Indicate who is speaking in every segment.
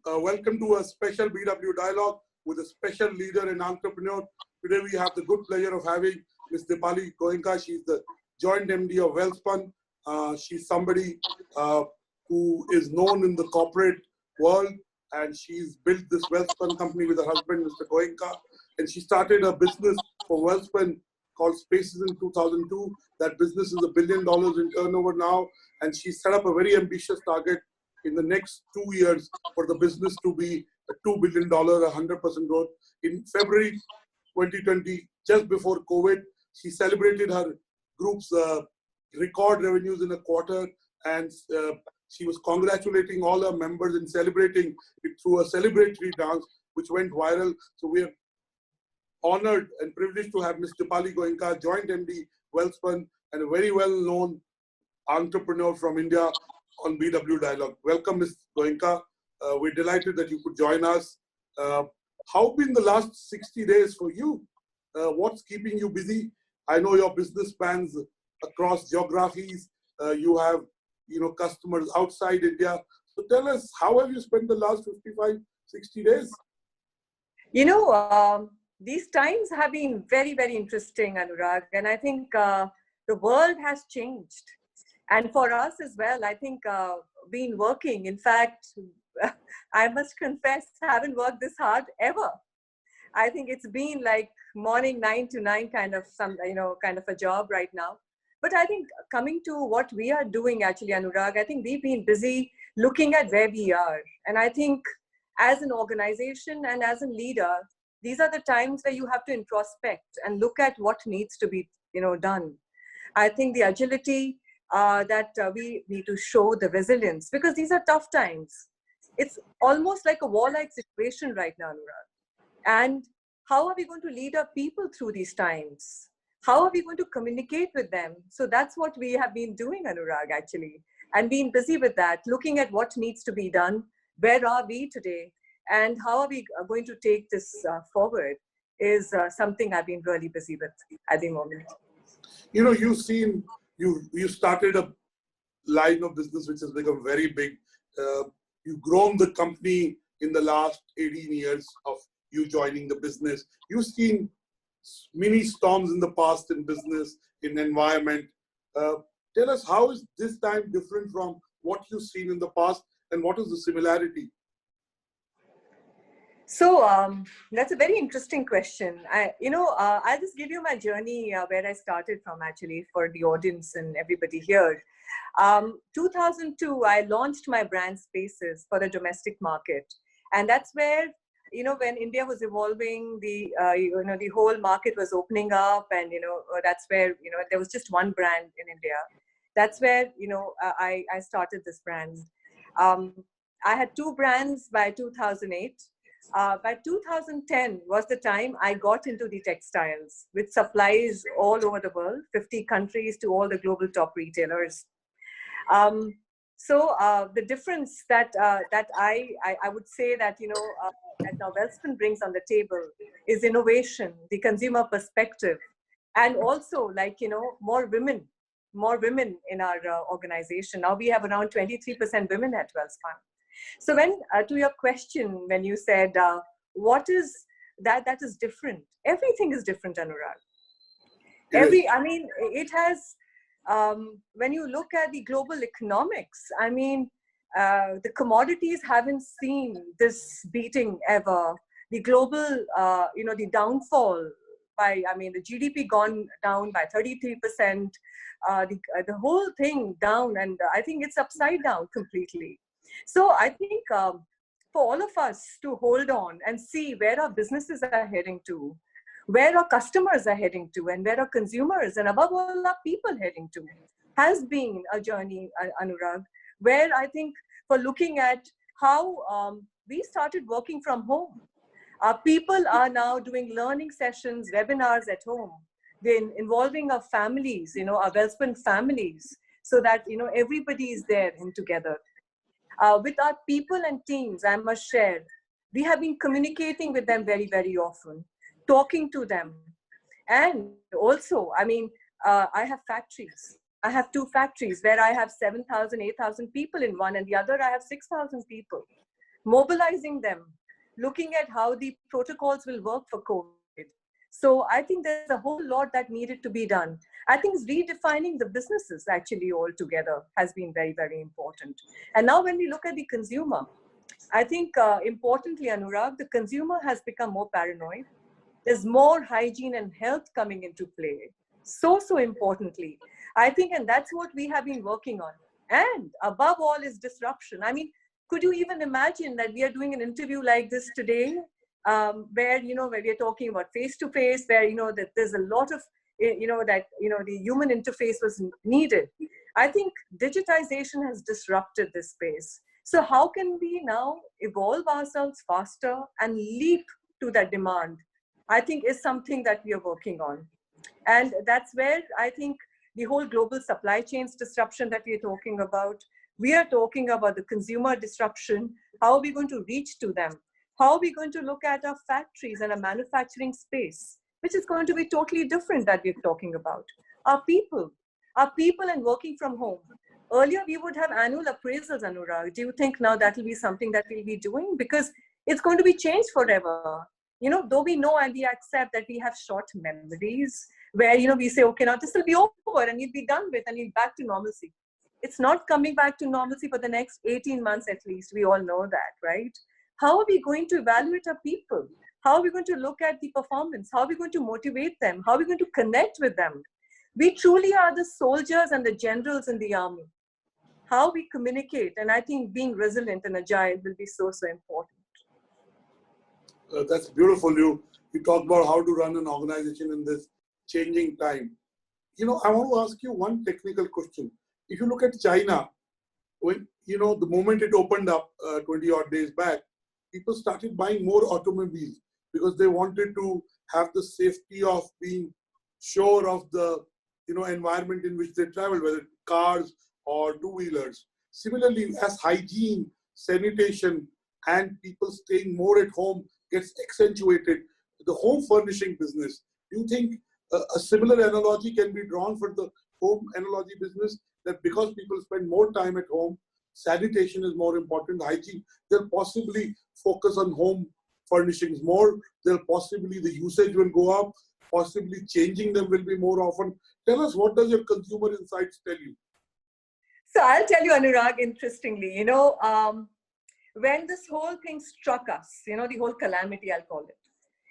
Speaker 1: Welcome to a special BW Dialogue with a special leader and entrepreneur. Today we have the good pleasure of having Ms. Dipali Goenka. She's the joint MD of Welspun. She's somebody who is known in the corporate world, and she's built this Welspun company with her husband, Mr. Goenka. And she started a business for Welspun called Spaces in 2002. That business is $1 billion in turnover now, and she set up a very ambitious target in the next 2 years for the business to be a $2 billion, 100% growth. In February 2020, just before COVID, she celebrated her group's record revenues in a quarter, and she was congratulating all her members and celebrating it through a celebratory dance, which went viral. So we are honored and privileged to have Ms. Dipali Goenka, joint MD, Welspun, and a very well-known entrepreneur from India on BW Dialogue. Welcome, Ms. Goenka. We're delighted that you could join us. How have been the last 60 days for you? What's keeping you busy? I know your business spans across geographies. You have, customers outside India. So tell us, how have you spent the last 55, 60 days?
Speaker 2: These times have been very, very interesting, Anurag. And I think the world has changed. And for us as well, I think been working. In fact, I must confess, haven't worked this hard ever. I think it's been like morning 9 to 9 kind of a job right now. But I think coming to what we are doing actually, Anurag, I think we've been busy looking at where we are. And I think as an organization and as a leader, these are the times where you have to introspect and look at what needs to be, done. I think the agility that we need to show, the resilience, because these are tough times. It's almost like a warlike situation right now, Anurag. And how are we going to lead our people through these times? How are we going to communicate with them? So that's what we have been doing, Anurag, actually, and being busy with that, looking at what needs to be done. Where are we today? And how are we going to take this forward is something I've been really busy with at the moment.
Speaker 1: You started a line of business which has become very big. You've grown the company in the last 18 years of you joining the business. You've seen many storms in the past in business, in environment. Tell us, how is this time different from what you've seen in the past, and what is the similarity?
Speaker 2: So that's a very interesting question. I'll just give you my journey where I started from actually for the audience and everybody here. 2002, I launched my brand Spaces for the domestic market. And that's where, when India was evolving, the whole market was opening up, and, that's where, there was just one brand in India. That's where, I started this brand. I had 2 brands by 2008. By 2010 was the time I got into the textiles with supplies all over the world, 50 countries to all the global top retailers. So the difference that I would say that, that now Welspun brings on the table is innovation, the consumer perspective, and also more women in our organization. Now we have around 23% women at Welspun. So when, to your question, when you said, what is that is different? Everything is different, Anurag. It has, when you look at the global economics, the commodities haven't seen this beating ever. The global, the downfall by, the GDP gone down by 33%, the whole thing down, and I think it's upside down completely. So I think for all of us to hold on and see where our businesses are heading to, where our customers are heading to, and where our consumers and above all our people heading to, has been a journey, Anurag, where I think for looking at how we started working from home. Our people are now doing learning sessions, webinars at home. We're involving our families, our Welspun families, so that, everybody is there and together. With our people and teams, I must share, we have been communicating with them very, very often, talking to them. And also, I have factories. I have 2 factories where I have 7,000, 8,000 people in one, and the other I have 6,000 people. mobilizing them, looking at how the protocols will work for COVID. So I think there's a whole lot that needed to be done. I think redefining the businesses actually altogether has been very, very important. And now when we look at the consumer, I think importantly, Anurag, the consumer has become more paranoid. There's more hygiene and health coming into play. So importantly, I think, and that's what we have been working on. And above all is disruption. I mean, could you even imagine that we are doing an interview like this today, where, where we are talking about face-to-face, where, that there's a lot of, the human interface was needed. I think digitization has disrupted this space. So how can we now evolve ourselves faster and leap to that demand? I think is something that we are working on. And that's where I think the whole global supply chains disruption that we are talking about, we are talking about the consumer disruption. How are we going to reach to them? How are we going to look at our factories and our manufacturing space, which is going to be totally different that we're talking about? Our people and working from home. Earlier, we would have annual appraisals, Anurag. Do you think now that will be something that we'll be doing? Because it's going to be changed forever. Though we know and we accept that we have short memories where, we say, okay, now this will be over and you'll be done with and you'll back to normalcy. It's not coming back to normalcy for the next 18 months at least. We all know that, right? How are we going to evaluate our people? How are we going to look at the performance? How are we going to motivate them? How are we going to connect with them? We truly are the soldiers and the generals in the army. How we communicate, and I think being resilient and agile will be so important.
Speaker 1: That's beautiful. You talked about how to run an organization in this changing time. I want to ask you one technical question. If you look at China, when, the moment it opened up 20 odd days back, people started buying more automobiles because they wanted to have the safety of being sure of the, environment in which they travel, whether cars or two-wheelers. Similarly, as hygiene, sanitation, and people staying more at home gets accentuated, the home furnishing business, do you think a similar analogy can be drawn for the home analogy business, that because people spend more time at home, sanitation is more important, hygiene, they'll possibly focus on home furnishings more, the usage will go up, possibly changing them will be more often. Tell us, what does your consumer insights tell you?
Speaker 2: So I'll tell you, Anurag, interestingly, when this whole thing struck us, the whole calamity, I'll call it,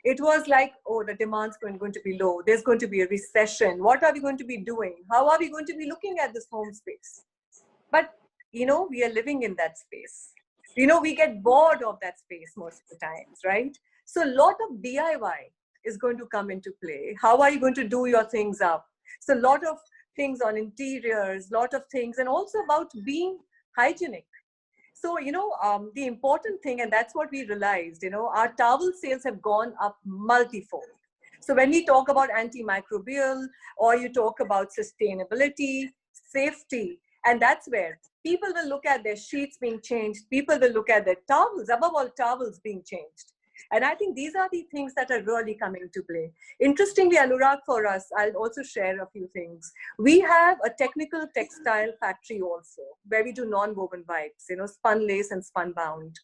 Speaker 2: it was like, oh, the demand's going to be low. There's going to be a recession. What are we going to be doing? How are we going to be looking at this home space? But, we are living in that space. We get bored of that space most of the times, right? So a lot of DIY is going to come into play. How are you going to do your things up? So a lot of things on interiors, lot of things, and also about being hygienic. So, the important thing, and that's what we realized, our towel sales have gone up multifold. So when we talk about antimicrobial, or you talk about sustainability, safety, and that's where people will look at their sheets being changed. People will look at their towels, above all towels being changed. And I think these are the things that are really coming to play. Interestingly, Anurag, for us, I'll also share a few things. We have a technical textile factory also, where we do non-woven wipes, spun lace and spun bound.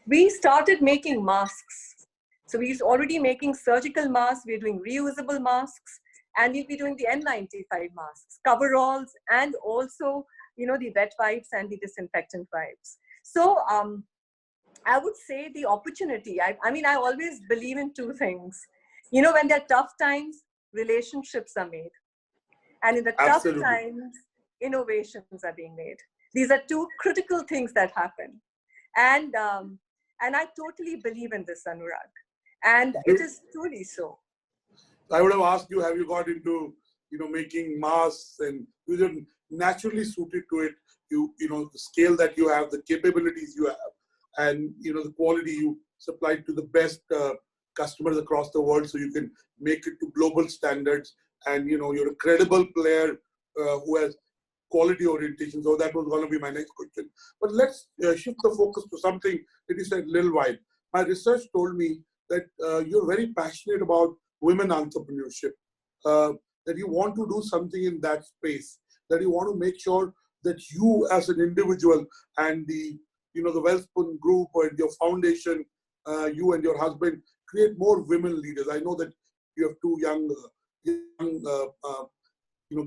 Speaker 2: We started making masks. So we're already making surgical masks, we're doing reusable masks, and we'll be doing the N95 masks, coveralls, and also, the wet wipes and the disinfectant wipes. So, I would say the opportunity, I always believe in two things. When there are tough times, relationships are made. And in the
Speaker 1: Absolutely.
Speaker 2: tough times, innovations are being made. These are two critical things that happen. And I totally believe in this, Anurag. And it is truly so.
Speaker 1: I would have asked you, have you got into, making masks, and you're naturally suited to it. The scale that you have, the capabilities you have, and the quality you supply to the best customers across the world, so you can make it to global standards. And you're a credible player who has quality orientation. So that was going to be my next question. But let's shift the focus to something that you said a little while. My research told me that you're very passionate about women entrepreneurship, that you want to do something in that space, that you want to make sure that you as an individual and the the Wellspun Group or your foundation, you and your husband create more women leaders. I know that you have two young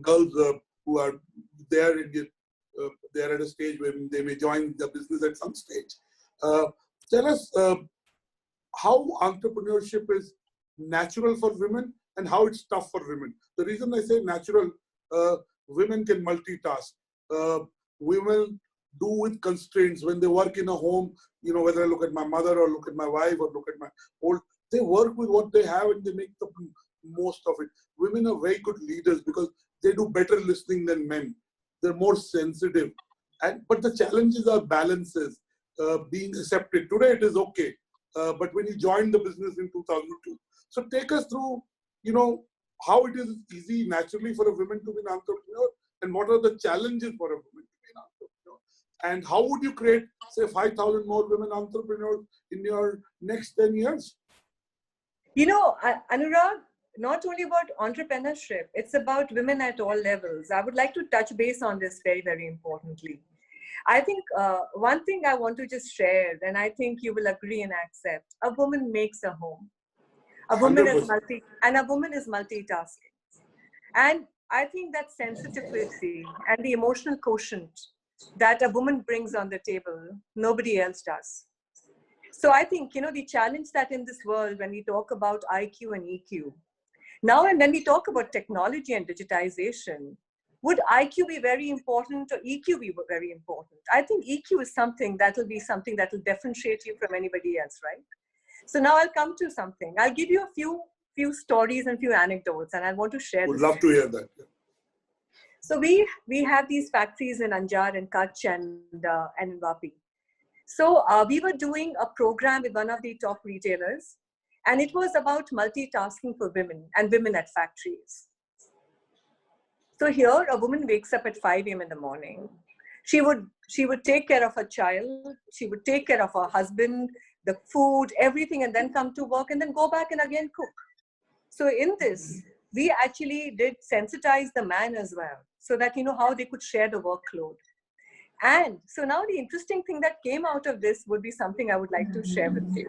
Speaker 1: girls who are there they're at a stage where they may join the business at some stage. Tell us how entrepreneurship is natural for women and how it's tough for women. The reason I say natural, women can multitask. Women do with constraints when they work in a home, whether I look at my mother or look at my wife or look at my old, they work with what they have and they make the most of it. Women are very good leaders because they do better listening than men. They're more sensitive. But the challenges are balances, being accepted. Today it is okay. But when you joined the business in 2002. So take us through, how it is easy naturally for a woman to be an entrepreneur and what are the challenges for a woman to be an entrepreneur. And how would you create, say, 5,000 more women entrepreneurs in your next 10 years?
Speaker 2: Anurag, not only about entrepreneurship, it's about women at all levels. I would like to touch base on this very, very importantly. I think one thing I want to just share, and I think you will agree and accept, a woman makes a home. A woman
Speaker 1: 100%.
Speaker 2: a woman is multitasking. And I think that sensitivity and the emotional quotient that a woman brings on the table, nobody else does. So I think, the challenge that in this world, when we talk about IQ and EQ, now and when we talk about technology and digitization, would IQ be very important or EQ be very important? I think EQ is something that will differentiate you from anybody else, right? So now I'll come to something. I'll give you a few stories and few anecdotes, and I want to share.
Speaker 1: Would love to hear that.
Speaker 2: So we have these factories in Anjar and Kutch and in Vapi. So we were doing a program with one of the top retailers, and it was about multitasking for women and women at factories. So here, a woman wakes up at 5 a.m. in the morning. She would take care of her child. She would take care of her husband, the food, everything, and then come to work and then go back and again cook. So in this, we actually did sensitize the man as well, so that, how they could share the workload. And so now the interesting thing that came out of this would be something I would like to share with you.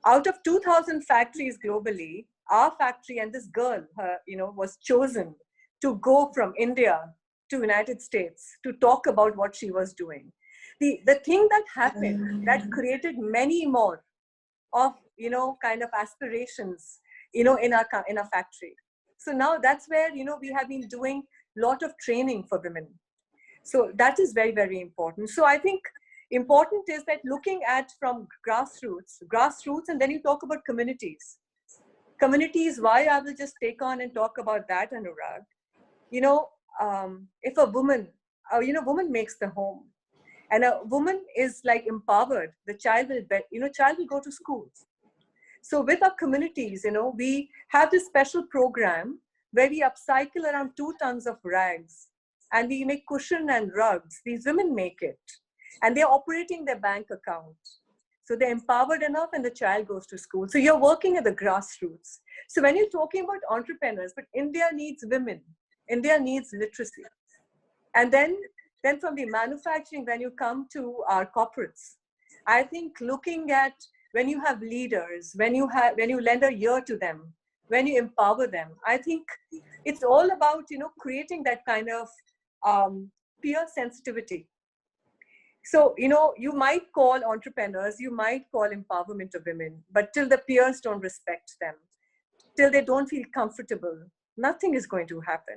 Speaker 2: Out of 2,000 factories globally, our factory and this girl, was chosen to go from India to United States to talk about what she was doing. The thing that happened that created many more of, kind of aspirations, in our factory. So now that's where, we have been doing a lot of training for women. So that is very, very important. So I think important is that looking at from grassroots, and then you talk about communities. Communities, why I will just take on and talk about that, Anurag. If a woman, woman makes the home and a woman is like empowered, the child will go to school. So with our communities, we have this special program where we upcycle around 2 tons of rags and we make cushion and rugs. These women make it and they're operating their bank account. So they're empowered enough and the child goes to school. So you're working at the grassroots. So when you're talking about entrepreneurs, but India needs women. India needs literacy. And then from the manufacturing, when you come to our corporates, I think looking at when you have leaders, when you lend a ear to them, when you empower them, I think it's all about, creating that kind of peer sensitivity. So, you might call entrepreneurs, you might call empowerment of women, but till the peers don't respect them, till they don't feel comfortable, nothing is going to happen.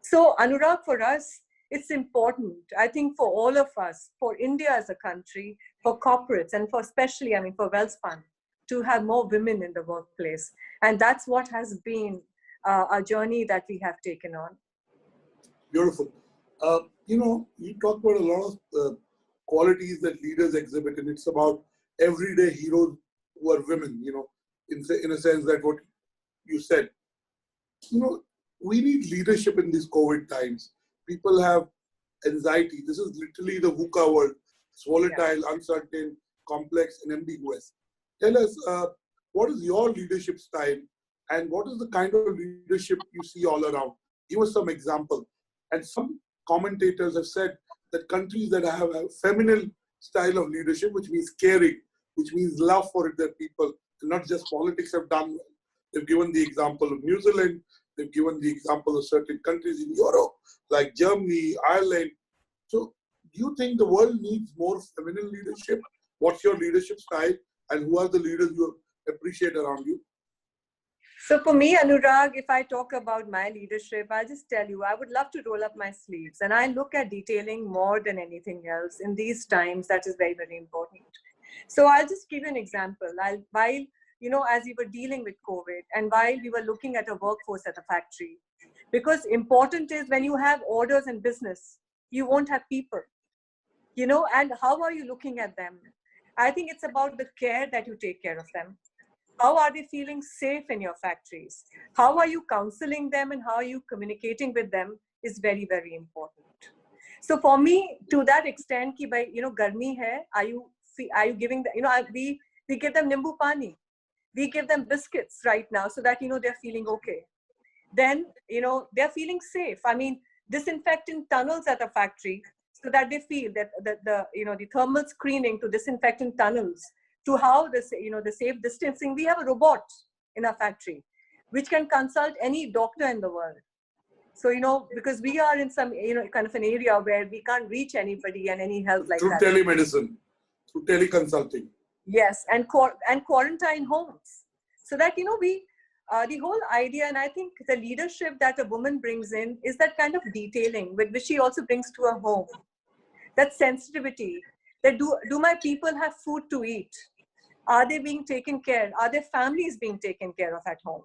Speaker 2: So, Anurag, for us, it's important, I think, for all of us, for India as a country, for corporates, and for especially, for Wellspun, to have more women in the workplace. And that's what has been a journey that we have taken on.
Speaker 1: Beautiful. You talk about a lot of qualities that leaders exhibit, and it's about everyday heroes who are women, in a sense that what you said. We need leadership in these COVID times. People have anxiety. This is literally the VUCA world. It's volatile, uncertain, complex, and ambiguous. Tell us, what is your leadership style and what is the kind of leadership you see all around? Give us some example. And some commentators have said that countries that have a feminine style of leadership, which means caring, which means love for their people, and not just politics have done well. They've given the example of New Zealand. They've given the example of certain countries in Europe, like Germany, Ireland. So do you think the world needs more feminine leadership? What's your leadership style? And who are the leaders you appreciate around you?
Speaker 2: So for me, Anurag, if I talk about my leadership, I'll just tell you, I would love to roll up my sleeves. And I look at detailing more than anything else. In these times, that is very, very important. So I'll just give you an example. While, as we were dealing with COVID and while we were looking at a workforce at a factory, because important is when you have orders in business, you won't have people, and how are you looking at them? I think it's about the care that you take care of them. How are they feeling safe in your factories? How are you counseling them and how are you communicating with them is very, very important. So for me, to that extent, ki bhai, garmi hai, are you giving them, we give them nimbu pani. We give them biscuits right now so that, they're feeling okay. Then, they're feeling safe. I mean, disinfecting tunnels at a factory so that they feel that the thermal screening to disinfecting tunnels, to how the safe distancing. We have a robot in our factory which can consult any doctor in the world. So, because we are in some, kind of an area where we can't reach anybody and any help like
Speaker 1: that. Through telemedicine, through teleconsulting.
Speaker 2: Yes, and quarantine homes. So that, the whole idea, and I think the leadership that a woman brings in is that kind of detailing, which she also brings to a home. That sensitivity, that do my people have food to eat? Are they being taken care? Are their families being taken care of at home?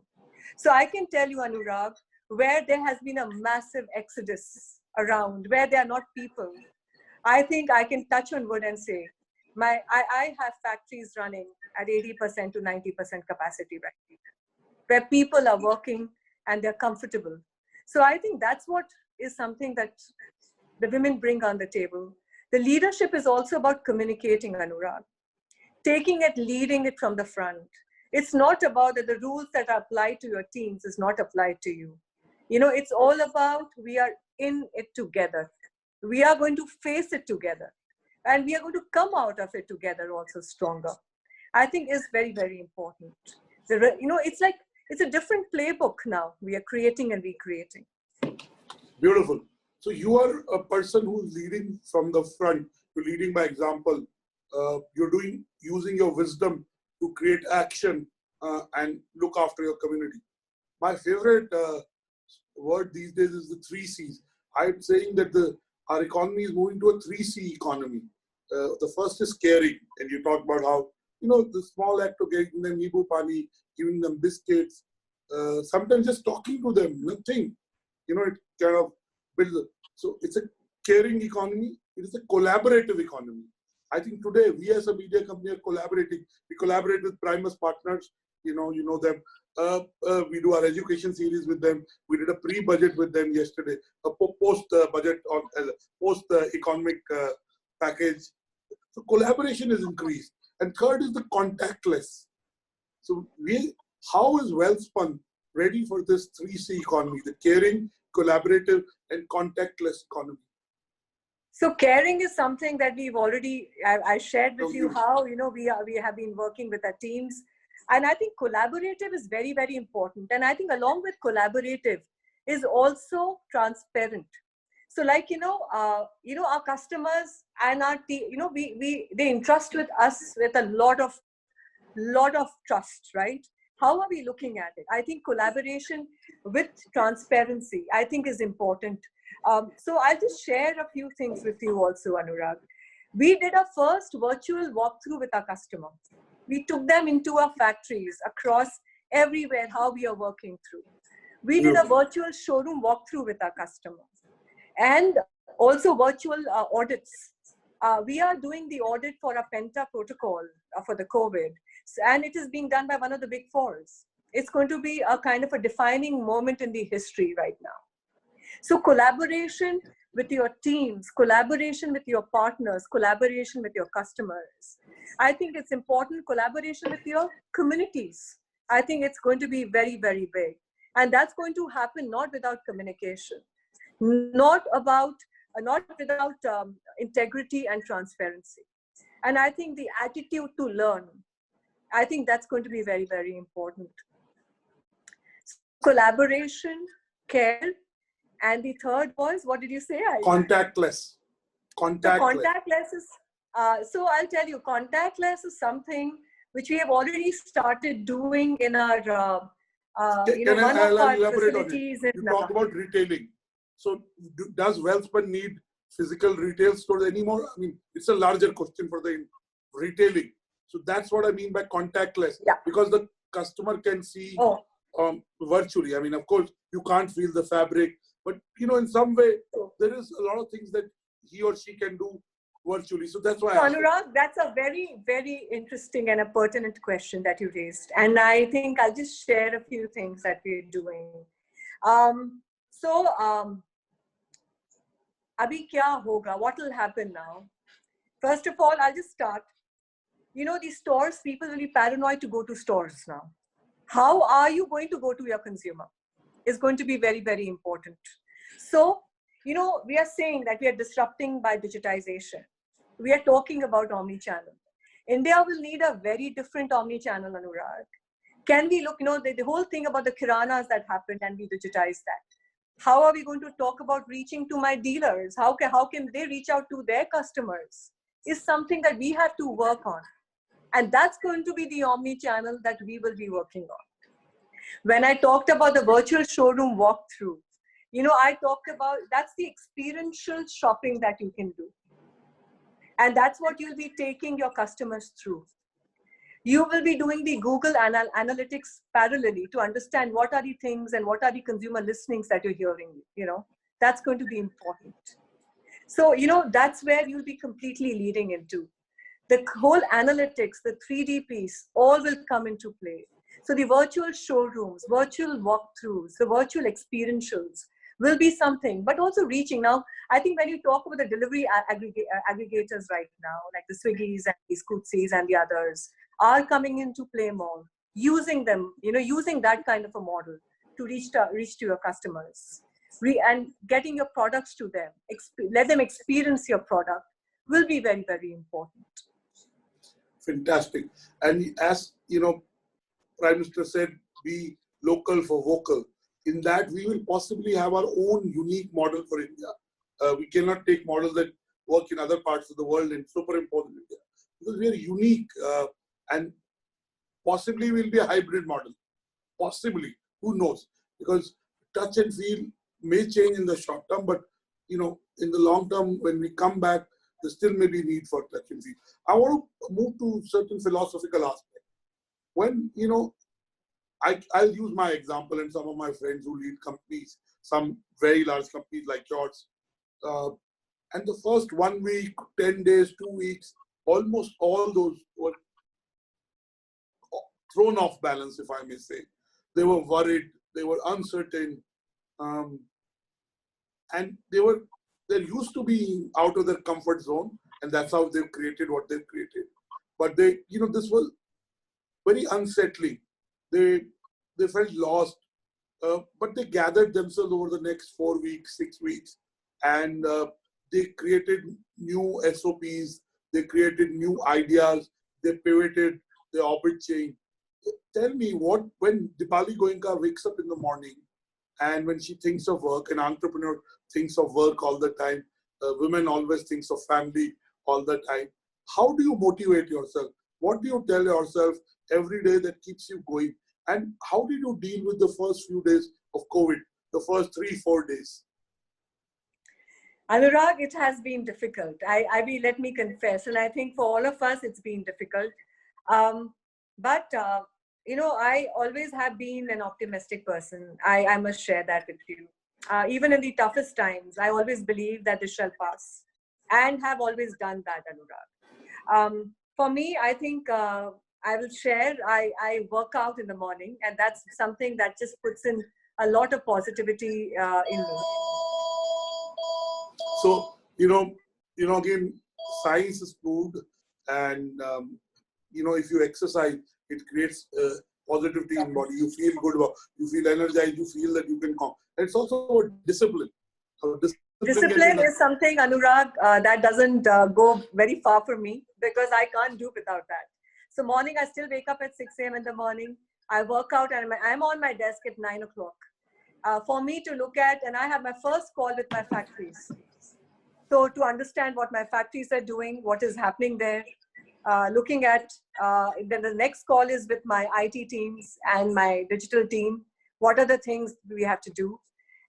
Speaker 2: So I can tell you, Anurag, where there has been a massive exodus around, where there are not people, I think I can touch on wood and say, I have factories running at 80% to 90% capacity right now, where people are working and they're comfortable. So I think that's what is something that the women bring on the table. The leadership is also about communicating, Anurag. Taking it, leading it from the front. It's not about that the rules that are applied to your teams is not applied to you. It's all about we are in it together. We are going to face it together. And we are going to come out of it together also stronger. I think is very, very important. It's a different playbook now. We are creating and recreating.
Speaker 1: Beautiful. So you are a person who's leading from the front. You're leading by example. You're using your wisdom to create action and look after your community. My favorite word these days is the 3 C's. I'm saying that our economy is moving to a 3C economy. The first is caring, and you talk about how the small act of getting them Nibu Pani, giving them biscuits, sometimes just talking to them, nothing. It kind of builds. So it's a caring economy. It is a collaborative economy. I think today we as a media company are collaborating. We collaborate with Primus partners. You know them. We do our education series with them. We did a pre-budget with them yesterday. A post-budget on post-economic package. So collaboration is increased. And third is the contactless. So how is Welspun ready for this 3C economy? The caring, collaborative, and contactless economy.
Speaker 2: So caring is something that we've already, I shared with you how, we have been working with our teams. And I think collaborative is very, very important. And I think along with collaborative is also transparent. So like, our customers and our team, they entrust with us with a lot of trust, right? How are we looking at it? I think collaboration with transparency, I think is important. So I'll just share a few things with you also, Anurag. We did our first virtual walkthrough with our customer. We took them into our factories across everywhere, how we are working through. We did a virtual showroom walkthrough with our customers. And also virtual audits. We are doing the audit for a Penta protocol for the COVID. And it is being done by one of the big fours. It's going to be a kind of a defining moment in the history right now. So collaboration with your teams, collaboration with your partners, collaboration with your customers. I think it's important, collaboration with your communities. I think it's going to be very, very big. And that's going to happen not without communication, not without integrity and transparency. And I think the attitude to learn, I think that's going to be very, very important. Collaboration, care, and the third was, what did you say?
Speaker 1: Contactless.
Speaker 2: So contactless is, so I'll tell you, contactless is something which we have already started doing in our, one of our facilities.
Speaker 1: You talk about retailing. So does Welspun need physical retail stores anymore? I mean, it's a larger question for the retailing. So that's what I mean by contactless.
Speaker 2: Yeah.
Speaker 1: Because the customer can see virtually. I mean, of course, you can't feel the fabric, but in some way, there is a lot of things that he or she can do virtually. So that's why.
Speaker 2: So Anurag, that's a very, very interesting and a pertinent question that you raised. And I think I'll just share a few things that we're doing. Abhi kya hoga? What will happen now? First of all, I'll just start. These stores, people will be paranoid to go to stores now. How are you going to go to your consumer? Is going to be very, very important. So, we are saying that we are disrupting by digitization. We are talking about omni-channel. India will need a very different omni-channel, Anurag. Can we look, the whole thing about the kiranas that happened and we digitize that. How are we going to talk about reaching to my dealers? How can they reach out to their customers? Is something that we have to work on. And that's going to be the omni-channel that we will be working on. When I talked about the virtual showroom walkthrough, I talked about, that's the experiential shopping that you can do. And that's what you'll be taking your customers through. You will be doing the Google Analytics parallelly to understand what are the things and what are the consumer listenings that you're hearing, that's going to be important. So, that's where you'll be completely leading into. The whole analytics, the 3D piece, all will come into play. So the virtual showrooms, virtual walkthroughs, the virtual experientials will be something, but also reaching. Now, I think when you talk about the delivery aggregators right now, like the Swiggies and the Scootsies and the others, are coming into play more, using them, using that kind of a model to reach to your customers. And getting your products to them, let them experience your product will be very, very important.
Speaker 1: Fantastic. And as Prime Minister said, be local for vocal. In that, we will possibly have our own unique model for India. We cannot take models that work in other parts of the world and superimpose in India. Because we are unique and possibly will be a hybrid model. Possibly. Who knows? Because touch and feel may change in the short term, but in the long term, when we come back, there still may be need for touch and feel. I want to move to certain philosophical aspects. When, I'll use my example and some of my friends who lead companies, some very large companies like yours. And the first 1 week, 10 days, 2 weeks, almost all those were thrown off balance, if I may say. They were worried, they were uncertain, and they're used to being out of their comfort zone, and that's how they've created what they've created. But they, this was very unsettling. They felt lost, but they gathered themselves over the next 4 weeks, 6 weeks, and they created new SOPs, they created new ideas, they pivoted, they orbit changed. Tell me when Dipali Goenka wakes up in the morning and when she thinks of work, an entrepreneur thinks of work all the time, women always thinks of family all the time. How do you motivate yourself? What do you tell yourself every day that keeps you going? And how did you deal with the first few days of COVID, the first 3-4 days?
Speaker 2: Anurag, it has been difficult. Let me confess. And I think for all of us, it's been difficult. But I always have been an optimistic person. I must share that with you. Even in the toughest times, I always believe that this shall pass and have always done that, Anurag. For me, I think I will share, I work out in the morning, and that's something that just puts in a lot of positivity in me.
Speaker 1: So, again, science is proved, and, if you exercise, it creates positivity in body. You feel good, you feel energized, you feel that you can come. And it's also about discipline.
Speaker 2: Discipline is something, Anurag, that doesn't go very far for me because I can't do without that. So morning, I still wake up at 6 a.m. in the morning. I work out and I'm on my desk at 9 o'clock. For me to look at, and I have my first call with my factories. So to understand what my factories are doing, what is happening there, looking at, then the next call is with my IT teams and my digital team. What are the things we have to do?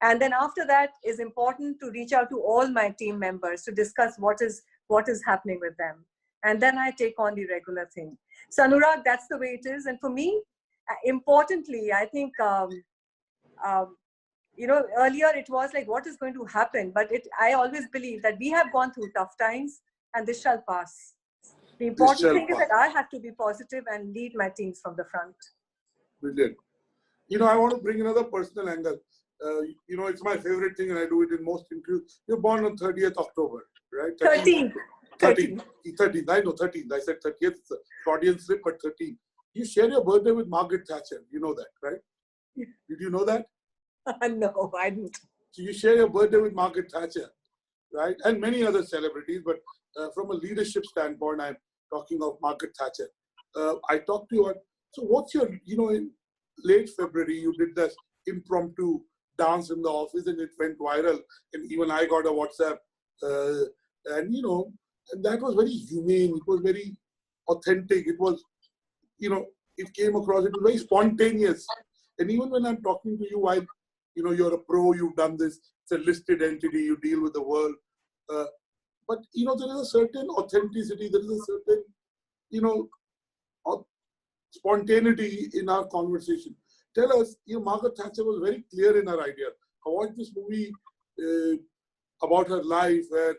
Speaker 2: And then after that is important to reach out to all my team members to discuss what is happening with them. And then I take on the regular thing. So Anurag, that's the way it is. And for me, importantly, I think, earlier it was like, what is going to happen? But I always believe that we have gone through tough times and this shall pass. The important thing is that I have to be positive and lead my teams from the front.
Speaker 1: Brilliant. I want to bring another personal angle. It's my favorite thing and I do it in most interviews. You're born on 30th October, right?
Speaker 2: 13th.
Speaker 1: 13th. I know 13th. I said 30th. It's a Freudian slip, but 13th. You share your birthday with Margaret Thatcher. You know that, right? Did you know that?
Speaker 2: No, I didn't.
Speaker 1: So you share your birthday with Margaret Thatcher, right? And many other celebrities. But from a leadership standpoint, I'm talking of Margaret Thatcher. I talked to you. So what's your, in late February, you did this impromptu dance in the office and it went viral. And even I got a WhatsApp. And that was very humane. It was very authentic. It was, it came across, it was very spontaneous. And even when I'm talking to you, while, you're a pro, you've done this, it's a listed entity, you deal with the world. But, there is a certain authenticity, there is a certain, spontaneity in our conversation. Tell us, Margaret Thatcher was very clear in her idea. I watched this movie about her life where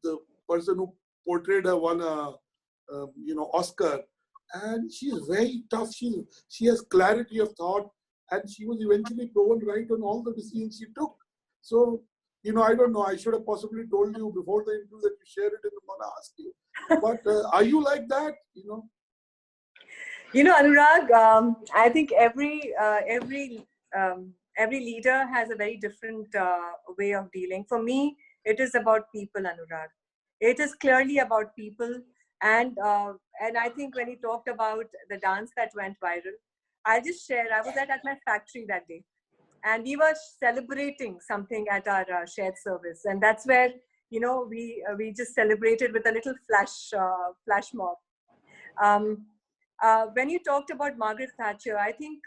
Speaker 1: the person who portrayed her won a, Oscar. And she's very tough. She has clarity of thought. And she was eventually proven right on all the decisions she took. So, I don't know. I should have possibly told you before the interview that you share it and I'm going to ask you. But are you like that?
Speaker 2: Anurag, I think every leader has a very different way of dealing. For me, it is about people, Anurag. It is clearly about people. And I think when he talked about the dance that went viral, I'll just share, I was at my factory that day. And we were celebrating something at our shared service. And that's where, we just celebrated with a little flash mob. When you talked about Margaret Thatcher, I think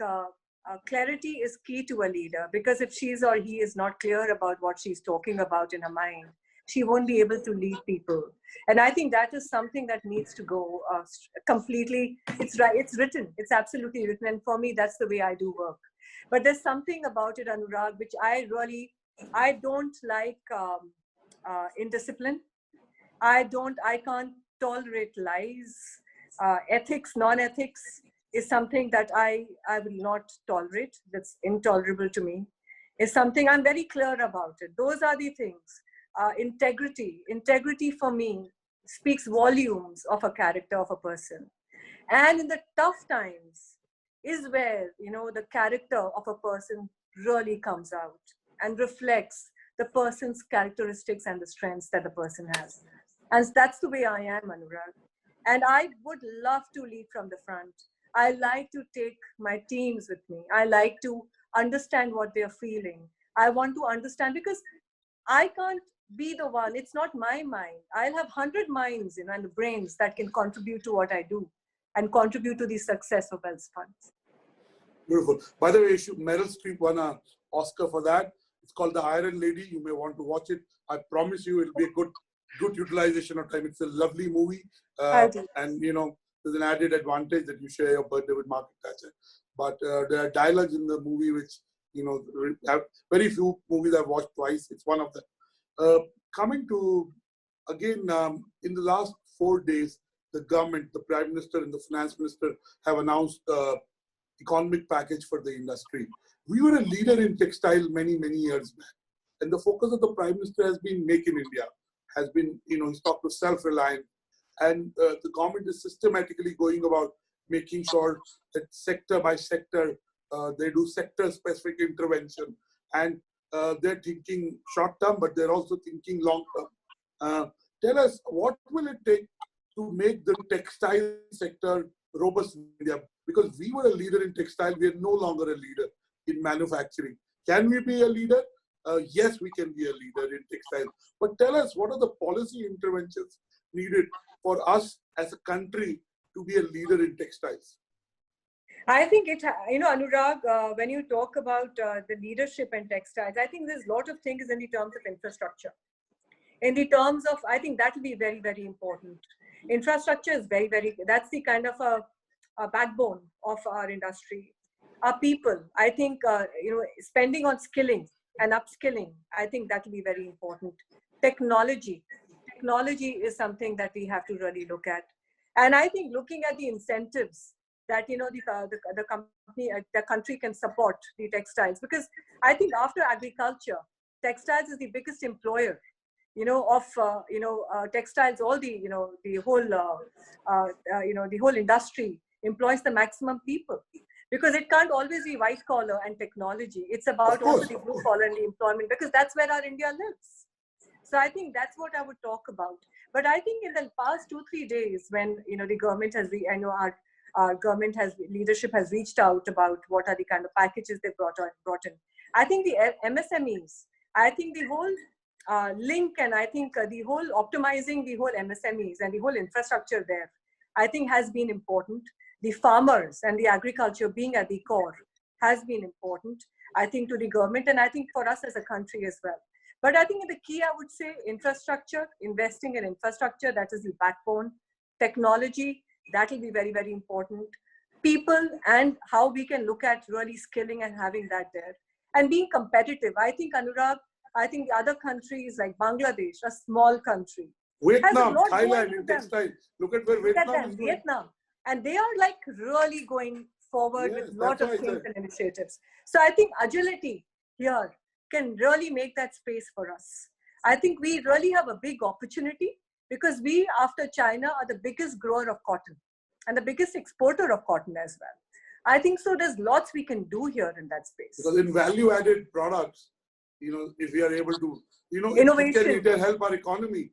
Speaker 2: clarity is key to a leader, because if she's or he is not clear about what she's talking about in her mind, she won't be able to lead people. And I think that is something that needs to go completely. It's right. It's written. It's absolutely written. And for me, that's the way I do work. But there's something about it, Anurag, which I don't like indiscipline. I can't tolerate lies. Ethics, non-ethics is something that I will not tolerate. That's intolerable to me. It's something I'm very clear about it. Those are the things. Integrity for me speaks volumes of a character of a person. And in the tough times is where, the character of a person really comes out and reflects the person's characteristics and the strengths that the person has. And that's the way I am, Anurag. And I would love to lead from the front. I like to take my teams with me. I like to understand what they're feeling. I want to understand, because I can't be the one. It's not my mind. I'll have 100 minds, and the brains that can contribute to what I do and contribute to the success of Welspun.
Speaker 1: Beautiful. By the way, Meryl Streep won an Oscar for that. It's called The Iron Lady. You may want to watch it. I promise you it'll be a good utilization of time. It's a lovely movie. And, there's an added advantage that you share your birthday with Margaret Thatcher. But there are dialogues in the movie which, have very few movies I've watched twice. It's one of them. Coming to, again, in the last 4 days, the government, the Prime Minister and the Finance Minister have announced economic package for the industry. We were a leader in textile many, many years back. And the focus of the Prime Minister has been Make in India, has been, he's talked to self-reliant. And the government is systematically going about making sure that sector by sector, they do sector-specific intervention. And they're thinking short term, but they're also thinking long term. Tell us, what will it take to make the textile sector robust in India? Because we were a leader in textile, we are no longer a leader in manufacturing. Can we be a leader? Yes, we can be a leader in textile. But tell us, what are the policy interventions needed for us as a country to be a leader in textiles?
Speaker 2: I think Anurag, when you talk about the leadership and textiles, I think there's a lot of things in the terms of infrastructure. In the terms of, I think that will be very, very important. Infrastructure is very, that's the kind of a backbone of our industry. Our people, I think, spending on skilling and upskilling, I think that will be very important. Technology is something that we have to really look at. And I think looking at the incentives that, the company, the country can support the textiles, because I think after agriculture, textiles is the biggest employer, of textiles. All the, the whole industry employs the maximum people, because it can't always be white collar and technology. It's about also the blue collar and the employment, because that's where our India lives. So I think that's what I would talk about. But I think in the past 2-3 days, when the government has, our government has, leadership has reached out about what are the kind of packages they brought in. I think the MSMEs, I think the whole link, and I think the whole optimizing the whole MSMEs and the whole infrastructure there, I think has been important. The farmers and the agriculture being at the core has been important, I think, to the government, and I think for us as a country as well. But I think the key, I would say, infrastructure, investing in infrastructure, that is the backbone. Technology, that will be very, very important. People, and how we can look at really skilling and having that there. And being competitive. I think, Anurag, I think the other countries like Bangladesh, a small country.
Speaker 1: Vietnam, Thailand in textile. Look at where Vietnam is going.
Speaker 2: Vietnam. And they are like really going forward with a lot of things and initiatives. So I think agility here can really make that space for us. I think we really have a big opportunity, because we, after China, are the biggest grower of cotton and the biggest exporter of cotton as well. I think so there's lots we can do here in that space.
Speaker 1: Because in value-added products, if we are able to,
Speaker 2: innovation,
Speaker 1: it can help our economy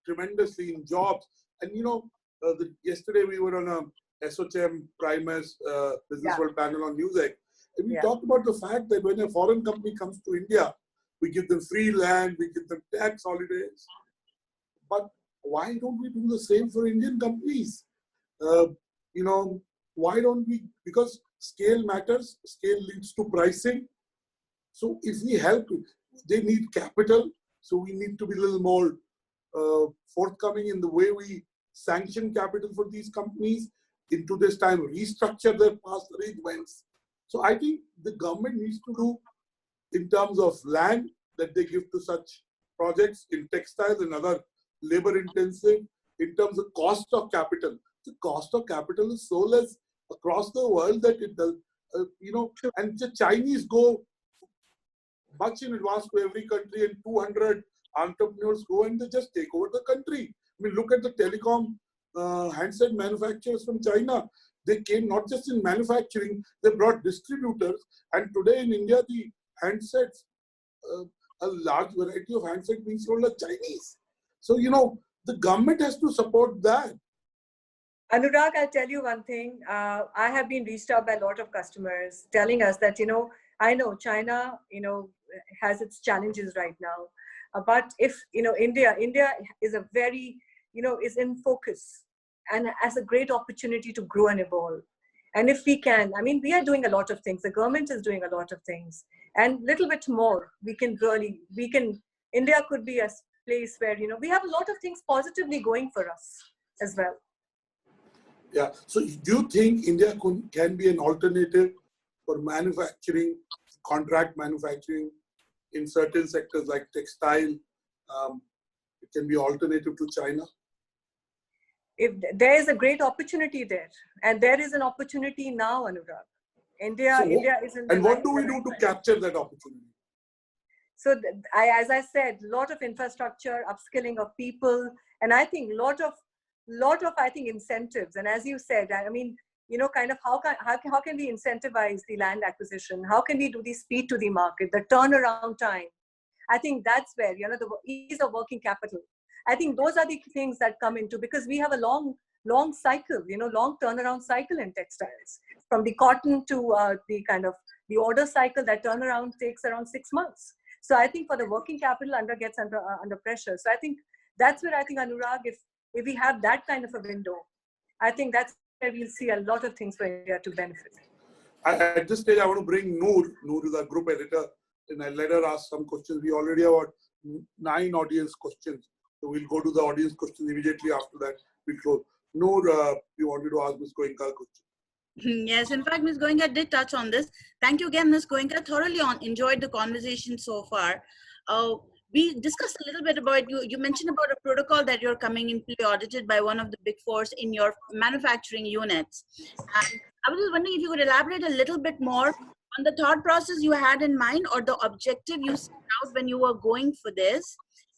Speaker 1: tremendously in jobs. And, yesterday we were on a SOCHM Primus Business World panel on Newsec. And we talked about the fact that when a foreign company comes to India, we give them free land, we give them tax holidays. But why don't we do the same for Indian companies? Why don't we? Because scale matters, scale leads to pricing. So if we help, they need capital. So we need to be a little more forthcoming in the way we sanction capital for these companies. In today's time, restructure their past arrangements. So I think the government needs to do, in terms of land that they give to such projects in textiles and other labor intensive, in terms of cost of capital. The cost of capital is so less across the world that it does, and the Chinese go much in advance to every country, and 200 entrepreneurs go and they just take over the country. I mean, look at the telecom handset manufacturers from China. They came not just in manufacturing, they brought distributors. And today in India, the handsets, a large variety of handsets being sold are Chinese. So, the government has to support that.
Speaker 2: Anurag, I'll tell you one thing. I have been reached out by a lot of customers telling us that, I know China, has its challenges right now. But if, India is a very, is in focus and has a great opportunity to grow and evolve. And if we can, we are doing a lot of things. The government is doing a lot of things, and little bit more. India could be a place where, we have a lot of things positively going for us as well.
Speaker 1: Yeah. So do you think India can be an alternative for manufacturing, contract manufacturing in certain sectors like textile? It can be alternative to China?
Speaker 2: If there is a great opportunity there, and there is an opportunity now, Anurag. India is in.
Speaker 1: And what do we do to capture that opportunity?
Speaker 2: So, as I said, a lot of infrastructure, upskilling of people, and I think lot of I think incentives. And as you said, kind of how can we incentivize the land acquisition? How can we do the speed to the market, the turnaround time? I think that's where, the ease of working capital. I think those are the things that come into, because we have a long cycle, long turnaround cycle in textiles. From the cotton to the order cycle, that turnaround takes around 6 months. So I think for the working capital gets under pressure. So I think that's where I think, Anurag, if we have that kind of a window, I think that's where we'll see a lot of things for India to benefit.
Speaker 1: At this stage, I want to bring Noor. Noor is our group editor, and I'll let her ask some questions. We already have about 9 audience questions. So we'll go to the audience questions immediately after that. We'll close. Noor, you wanted to ask Ms. Goenka a question.
Speaker 3: Yes, in fact, Ms. Goenka did touch on this. Thank you again, Ms. Goenka. Thoroughly enjoyed the conversation so far. We discussed a little bit about, you mentioned about a protocol that you're coming in to be audited by one of the big fours in your manufacturing units. And I was just wondering if you could elaborate a little bit more on the thought process you had in mind, or the objective you set out when you were going for this.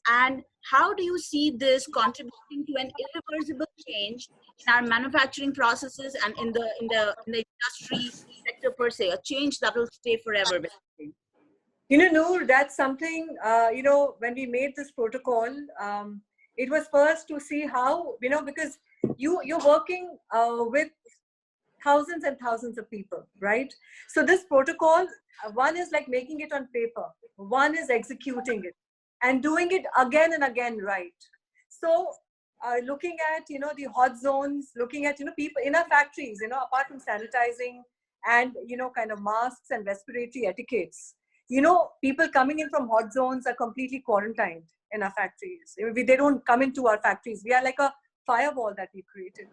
Speaker 3: And how do you see this contributing to an irreversible change in our manufacturing processes and in the industry sector per se, a change that will stay forever, basically?
Speaker 2: Noor, that's something, when we made this protocol, it was first to see how, because you're working with thousands and thousands of people, right? So this protocol, one is like making it on paper, one is executing it and doing it again and again, right? So looking at, the hot zones, looking at, people in our factories, apart from sanitizing and, kind of masks and respiratory etiquettes, people coming in from hot zones are completely quarantined in our factories. They don't come into our factories. We are like a firewall that we created.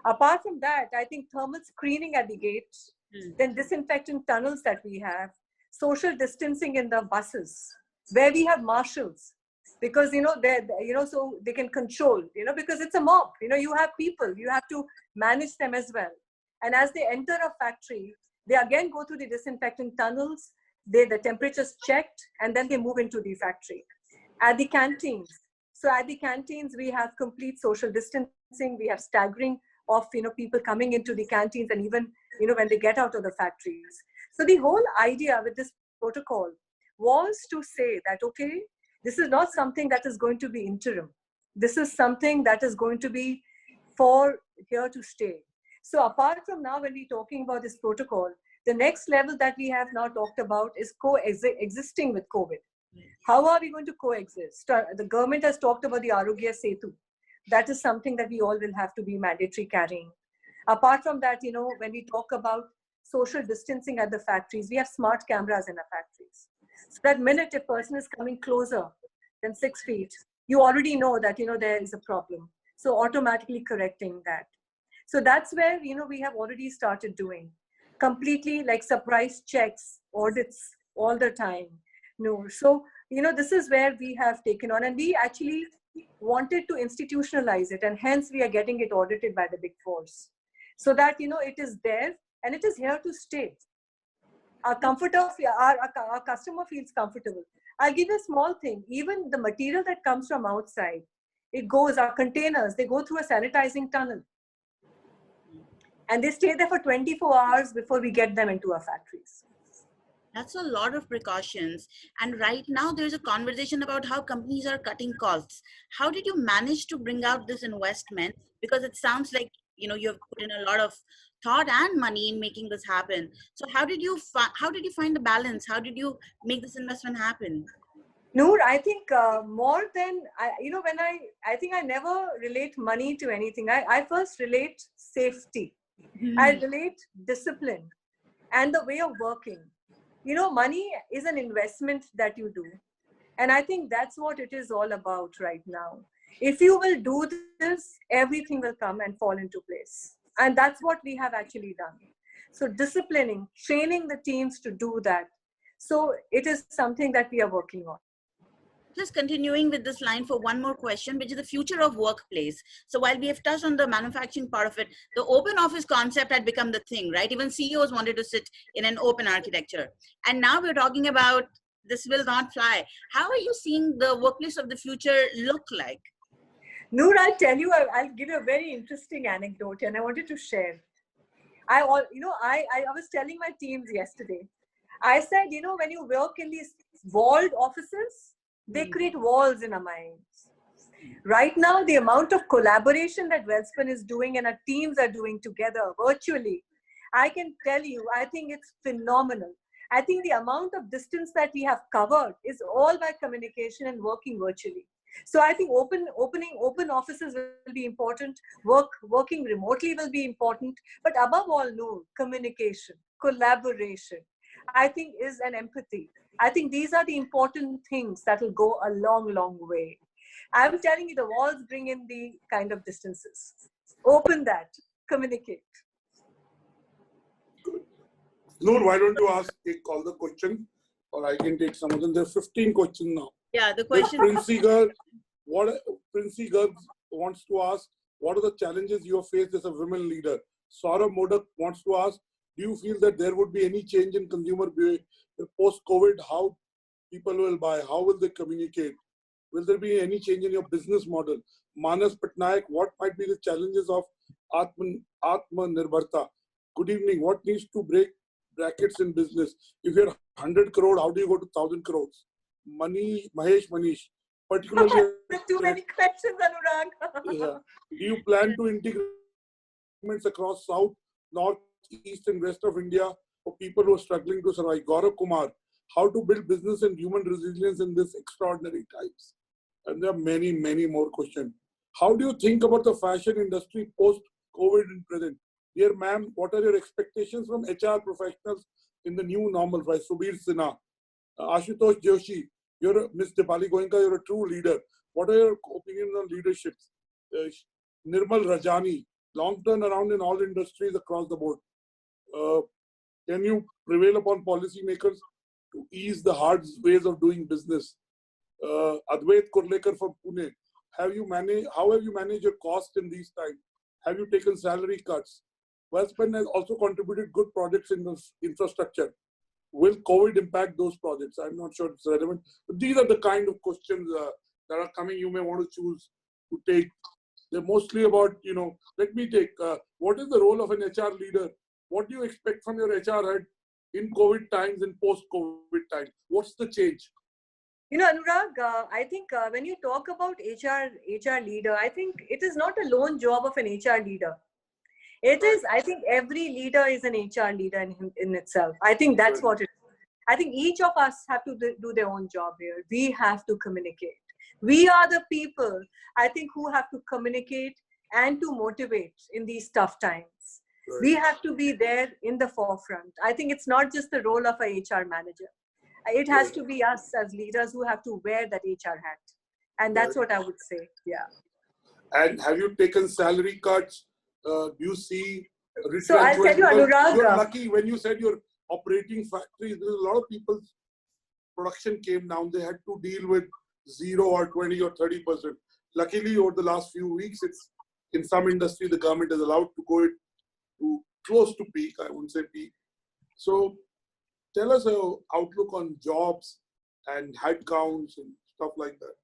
Speaker 2: Apart from that, I think thermal screening at the gates, then disinfectant tunnels that we have, social distancing in the buses, where we have marshals, because, so they can control, because it's a mob, you have people, you have to manage them as well. And as they enter a factory, they again go through the disinfectant tunnels, the temperature's checked, and then they move into the factory. At the canteens, so at the canteens, we have complete social distancing, we have staggering of, people coming into the canteens, and even, when they get out of the factories. So the whole idea with this protocol was to say that, okay, this is not something that is going to be interim. This is something that is going to be for here to stay. So apart from now, when we're talking about this protocol, the next level that we have now talked about is coexisting with COVID. How are we going to coexist? The government has talked about the Arogya Setu. That is something that we all will have to be mandatory carrying. Apart from that, when we talk about social distancing at the factories, we have smart cameras in our factories. So that minute a person is coming closer than 6 feet, you already know that, there is a problem. So automatically correcting that. So that's where, we have already started doing completely like surprise checks, audits all the time. So, this is where we have taken on, and we actually wanted to institutionalize it, and hence we are getting it audited by the big fours, so that, it is there and it is here to stay. Our customer feels comfortable. I'll give you a small thing. Even the material that comes from outside, our containers, they go through a sanitizing tunnel. And they stay there for 24 hours before we get them into our factories.
Speaker 3: That's a lot of precautions. And right now there's a conversation about how companies are cutting costs. How did you manage to bring out this investment? Because it sounds like, you've put in a lot of thought and money in making this happen. So how did you find the balance? How did you make this investment happen?
Speaker 2: Noor, I think more than, I think I never relate money to anything. I first relate safety. I relate discipline and the way of working. Money is an investment that you do. And I think that's what it is all about right now. If you will do this, everything will come and fall into place. And that's what we have actually done. So disciplining, training the teams to do that. So it is something that we are working on.
Speaker 3: Just continuing with this line for one more question, which is the future of workplace. So while we have touched on the manufacturing part of it, the open office concept had become the thing, right? Even CEOs wanted to sit in an open architecture. And now we're talking about this will not fly. How are you seeing the workplace of the future look like?
Speaker 2: Noor, I'll tell you, I'll give you a very interesting anecdote, and I wanted to share. I was telling my teams yesterday. I said, when you work in these walled offices, they create walls in our minds. Right now, the amount of collaboration that Welspun is doing and our teams are doing together virtually, I can tell you, I think it's phenomenal. I think the amount of distance that we have covered is all by communication and working virtually. So I think open offices will be important. Working remotely will be important. But above all, no, communication, collaboration, I think is an empathy. I think these are the important things that will go a long, long way. I'm telling you, the walls bring in the kind of distances. Open that, communicate.
Speaker 1: Noor, why don't you take all the questions, or I can take some of them. There are 15 questions now.
Speaker 3: Yeah, the question.
Speaker 1: Princey Garg wants to ask, what are the challenges you have faced as a women leader? Saurabh Modak wants to ask, do you feel that there would be any change in consumer behavior post-COVID? How people will buy? How will they communicate? Will there be any change in your business model? Manas Patnaik, what might be the challenges of Atmanirbharta? Good evening. What needs to break brackets in business? If you're 100 crore, how do you go to 1,000 crores? Mahesh Manish, particularly.
Speaker 2: Too many questions, Anurag.
Speaker 1: Yeah. Do you plan to integrate across South, North, East, and West of India for people who are struggling to survive? Gaurav Kumar, how to build business and human resilience in this extraordinary times? And there are many, many more questions. How do you think about the fashion industry post-COVID and present? Dear ma'am, what are your expectations from HR professionals in the new normal? By Subir Sinha. Ashutosh Joshi, Miss Dipali Goenka, you're a true leader. What are your opinions on leadership? Nirmal Rajani, long turnaround in all industries across the board. Can you prevail upon policymakers to ease the hard ways of doing business? Advait Kurlekar from Pune, how have you managed your cost in these times? Have you taken salary cuts? Welspun has also contributed good projects in the infrastructure. Will COVID impact those projects? I'm not sure it's relevant. But these are the kind of questions that are coming. You may want to choose to take. They're mostly about, let me take, what is the role of an HR leader? What do you expect from your HR head in COVID times and post-COVID times? What's the change?
Speaker 2: Anurag, I think when you talk about HR leader, I think it is not a lone job of an HR leader. It is, I think every leader is an HR leader in itself. I think that's what it is. I think each of us have to do their own job here. We have to communicate. We are the people, I think, who have to communicate and to motivate in these tough times. Right. We have to be there in the forefront. I think it's not just the role of a HR manager. It has to be us as leaders who have to wear that HR hat. And that's what I would say. Yeah.
Speaker 1: And have you taken salary cuts? Do you see retrenchment?
Speaker 2: So I'll tell you, Anurag.
Speaker 1: You're lucky when you said you're operating factories. There's a lot of people's production came down. They had to deal with 0 or 20 or 30%. Luckily, over the last few weeks, it's in some industry, the government is allowed to go to close to peak. I wouldn't say peak. So tell us your outlook on jobs and headcounts and stuff like that.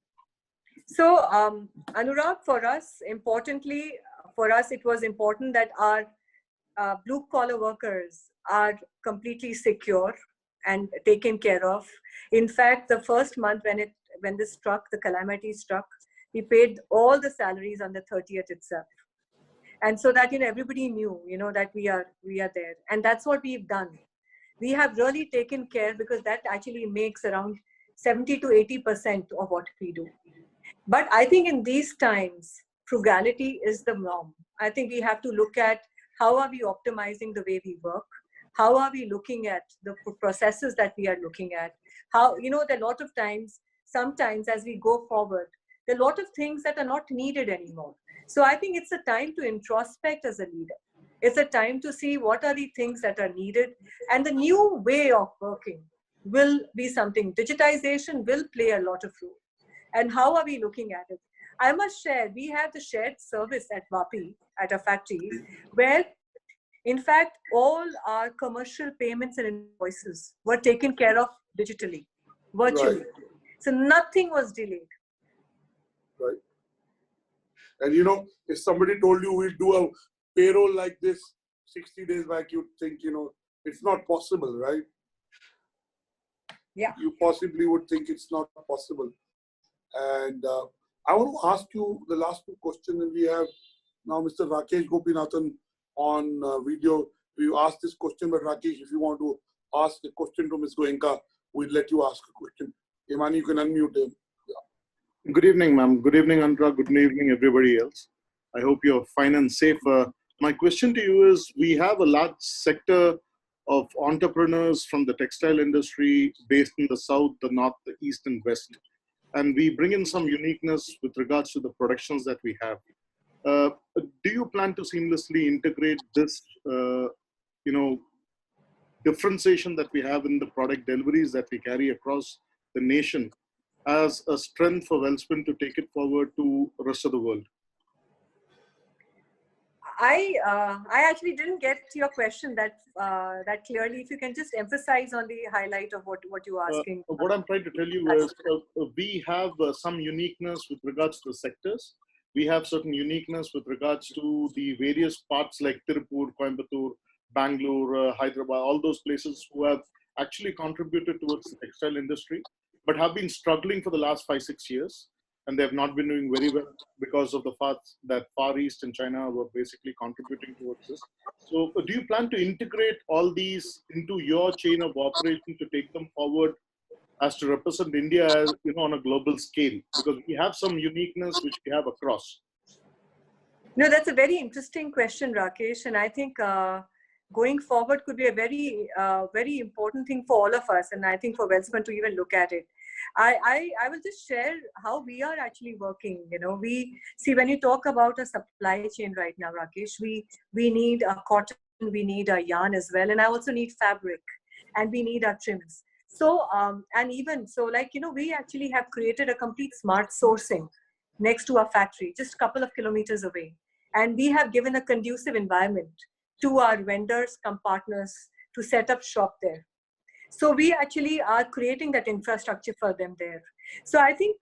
Speaker 2: So Anurag, for us, importantly, it was important that our blue collar workers are completely secure and taken care of. In fact, the first month when this struck, the calamity struck, we paid all the salaries on the 30th itself. And so that, everybody knew, that we are there. And that's what we've done. We have really taken care, because that actually makes around 70 to 80% of what we do. But I think in these times, frugality is the norm. I think we have to look at how are we optimizing the way we work? How are we looking at the processes that we are looking at? How, there are a lot of times, sometimes as we go forward, there are a lot of things that are not needed anymore. So I think it's a time to introspect as a leader. It's a time to see what are the things that are needed, and the new way of working will be something. Digitization will play a lot of role. And how are we looking at it? I must share, we have the shared service at Vapi, at a factory, where in fact, all our commercial payments and invoices were taken care of digitally, virtually. Right. So nothing was delayed.
Speaker 1: Right. And if somebody told you we'll do a payroll like this, 60 days back, you'd think, it's not possible, right?
Speaker 2: Yeah.
Speaker 1: You possibly would think it's not possible. And I want to ask you the last two questions, and we have now Mr. Rakesh Gopinathan on video. We asked this question, but Rakesh, if you want to ask a question to Ms. Goenka, we'll let you ask a question. Imani, you can unmute him.
Speaker 4: Good evening, ma'am. Good evening, Anurag. Good evening, everybody else. I hope you're fine and safe. My question to you is, we have a large sector of entrepreneurs from the textile industry based in the south, the north, the east, and west. And we bring in some uniqueness with regards to the productions that we have. Do you plan to seamlessly integrate this, differentiation that we have in the product deliveries that we carry across the nation as a strength for Welspun to take it forward to the rest of the world?
Speaker 2: I actually didn't get your question that clearly. If you can just emphasize on the highlight of what you're asking.
Speaker 4: What I'm trying to tell you is we have some uniqueness with regards to the sectors. We have certain uniqueness with regards to the various parts like Tirupur, Coimbatore, Bangalore, Hyderabad, all those places who have actually contributed towards the textile industry, but have been struggling for the last 5-6 years. And they have not been doing very well because of the fact that Far East and China were basically contributing towards this. So do you plan to integrate all these into your chain of operation to take them forward as to represent India as, on a global scale? Because we have some uniqueness which we have across.
Speaker 2: No, that's a very interesting question, Rakesh. And I think going forward could be a very, very important thing for all of us. And I think for Welspun to even look at it. I will just share how we are actually working. We see, when you talk about a supply chain right now, Rakesh, we need a cotton, we need a yarn as well, and I also need fabric, and we need our trims. So and even so, we actually have created a complete smart sourcing next to our factory, just a couple of kilometers away, and we have given a conducive environment to our vendors, partners to set up shop there. So we actually are creating that infrastructure for them there. So I think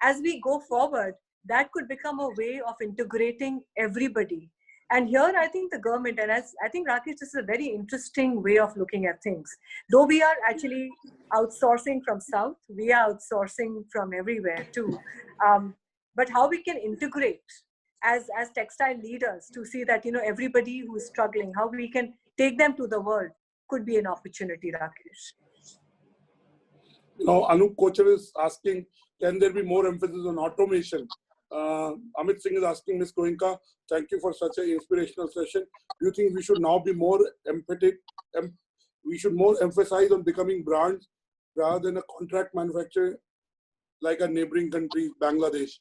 Speaker 2: as we go forward, that could become a way of integrating everybody. And here, I think the government, and as I think, Rakesh, this is a very interesting way of looking at things. Though we are actually outsourcing from South, we are outsourcing from everywhere too. But how we can integrate as textile leaders to see that, everybody who's struggling, how we can take them to the world, could be an opportunity, Rakesh.
Speaker 1: Anup Kochar is asking, can there be more emphasis on automation? Amit Singh is asking, Ms. Goenka, thank you for such an inspirational session. Do you think we should now be more empathetic? We should more emphasize on becoming brands rather than a contract manufacturer like our neighboring countries, Bangladesh.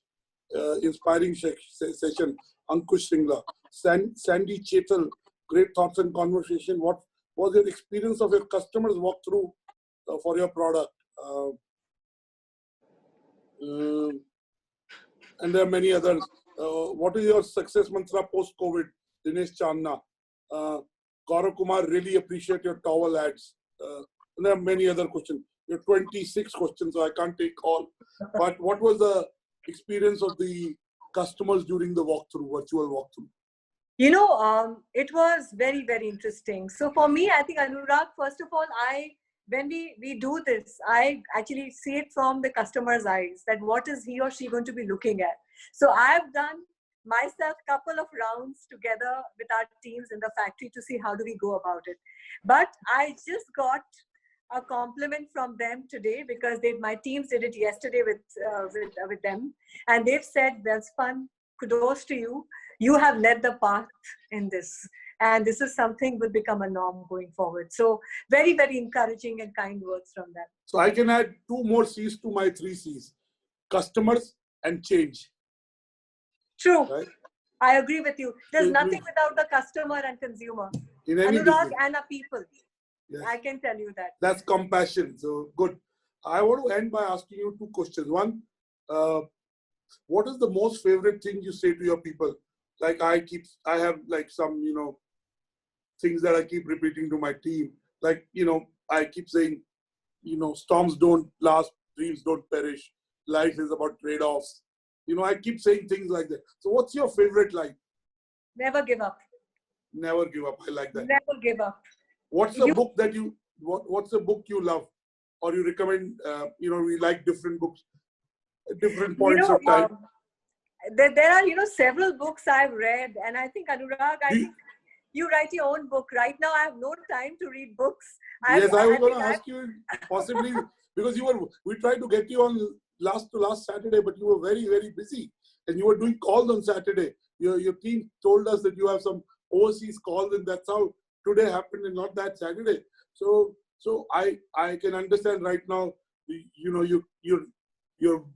Speaker 1: Inspiring session, Ankush Singla. Sandy Chetal, great thoughts and conversation. What was your experience of your customers walkthrough for your product? And there are many others. What is your success mantra post-COVID? Dinesh Chandna. Gaurav Kumar, really appreciate your towel ads. And there are many other questions. There are 26 questions, so I can't take all. But what was the experience of the customers during the virtual walkthrough?
Speaker 2: It was very, very interesting. So for me, I think, Anurag, first of all, when we do this, I actually see it from the customer's eyes, that what is he or she going to be looking at. So I've done myself a couple of rounds together with our teams in the factory to see how do we go about it. But I just got a compliment from them today, because my teams did it yesterday with them, and they've said, Welspun, kudos to you. You have led the path in this, and this is something will become a norm going forward. So very, very encouraging and kind words from them.
Speaker 1: So I can add 2 more C's to my 3 C's: customers and change.
Speaker 2: True.
Speaker 1: Right?
Speaker 2: I agree with you. There's nothing without the customer and consumer.
Speaker 1: In any
Speaker 2: Anurag
Speaker 1: business.
Speaker 2: and our people.
Speaker 1: Yes.
Speaker 2: I can tell you that.
Speaker 1: That's compassion. So good. I want to end by asking you 2 questions. One, what is the most favorite thing you say to your people? Like I have like some, things that I keep repeating to my team. Like, I keep saying, storms don't last, dreams don't perish. Life is about trade-offs. I keep saying things like that. So what's your favorite line?
Speaker 2: Never give up.
Speaker 1: Never give up. I like that.
Speaker 2: Never give up.
Speaker 1: What's the book that you, what's the book you love or you recommend? We like different books at different points of time.
Speaker 2: There are, several books I've read, and I think, Anurag, I think you write your own book. Right now, I have no time to read books.
Speaker 1: Yes, I was going to ask you, possibly, because we tried to get you on last Saturday, but you were very, very busy. And you were doing calls on Saturday. Your team told us that you have some overseas calls, and that's how today happened and not that Saturday. So I can understand right now, you're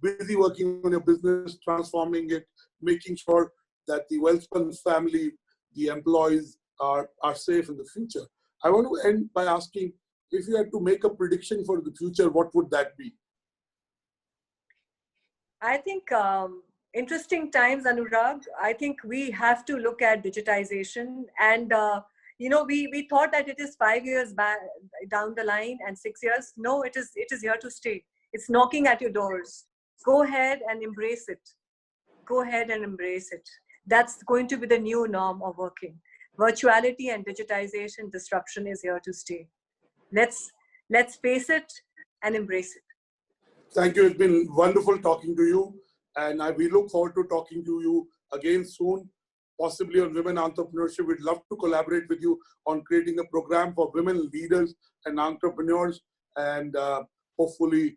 Speaker 1: busy working on your business, transforming it, making sure that the Welspun family, the employees are safe in the future. I want to end by asking, if you had to make a prediction for the future, what would that be?
Speaker 2: I think interesting times, Anurag. I think we have to look at digitization, and we thought that it is 5 years back down the line and 6 years. No, it is here to stay. It's knocking at your doors. Go ahead and embrace it. Go ahead and embrace it. That's going to be the new norm of working. Virtuality and digitization disruption is here to stay. Let's face it and embrace it.
Speaker 1: Thank you. It's been wonderful talking to you. And we look forward to talking to you again soon, possibly on women entrepreneurship. We'd love to collaborate with you on creating a program for women leaders and entrepreneurs. And hopefully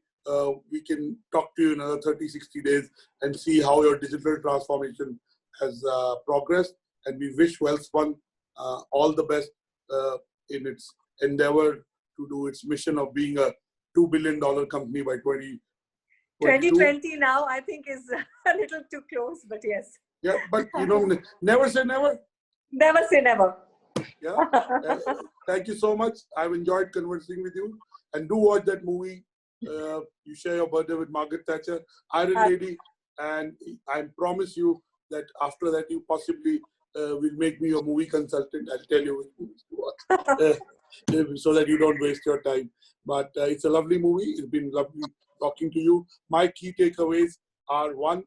Speaker 1: we can talk to you in another 30, 60 days and see how your digital transformation has progressed. And we wish Welspun all the best in its endeavor to do its mission of being a $2 billion company by
Speaker 2: 2020 now, I think, is a little too close, but yes.
Speaker 1: Yeah, but never say never.
Speaker 2: Never say never.
Speaker 1: Yeah. Thank you so much. I've enjoyed conversing with you. And do watch that movie. You share your birthday with Margaret Thatcher, Iron Lady. And I promise you that after that, you possibly will make me a movie consultant. I'll tell you which movies to watch. So that you don't waste your time. But it's a lovely movie. It's been lovely talking to you. My key takeaways are, one,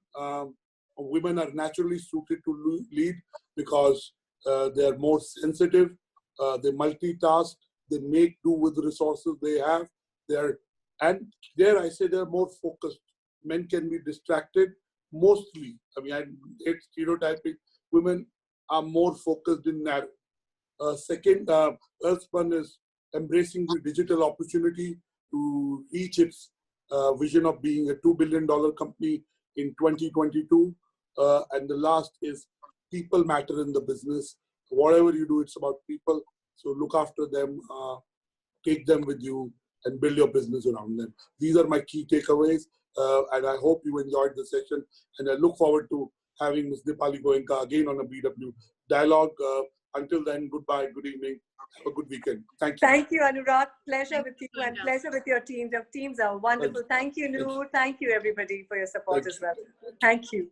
Speaker 1: women are naturally suited to lead because they're more sensitive, they multitask, they make do with the resources they have. They're more focused. Men can be distracted mostly. I mean, it's stereotyping. Women are more focused in narrow. Second, Welspun is embracing the digital opportunity to reach its vision of being a $2 billion company in 2022. And the last is people matter in the business. Whatever you do, it's about people. So look after them, take them with you, and build your business around them. These are my key takeaways. And I hope you enjoyed the session. And I look forward to having Ms. Dipali Goenka again on a BW Dialogue. Until then, goodbye, good evening. Have a good weekend. Thank you.
Speaker 2: Thank you, Anurag. Pleasure with you and pleasure with your team. Your teams are wonderful. Thank you, Noor. Thank you, everybody, for your support as well. Thank you.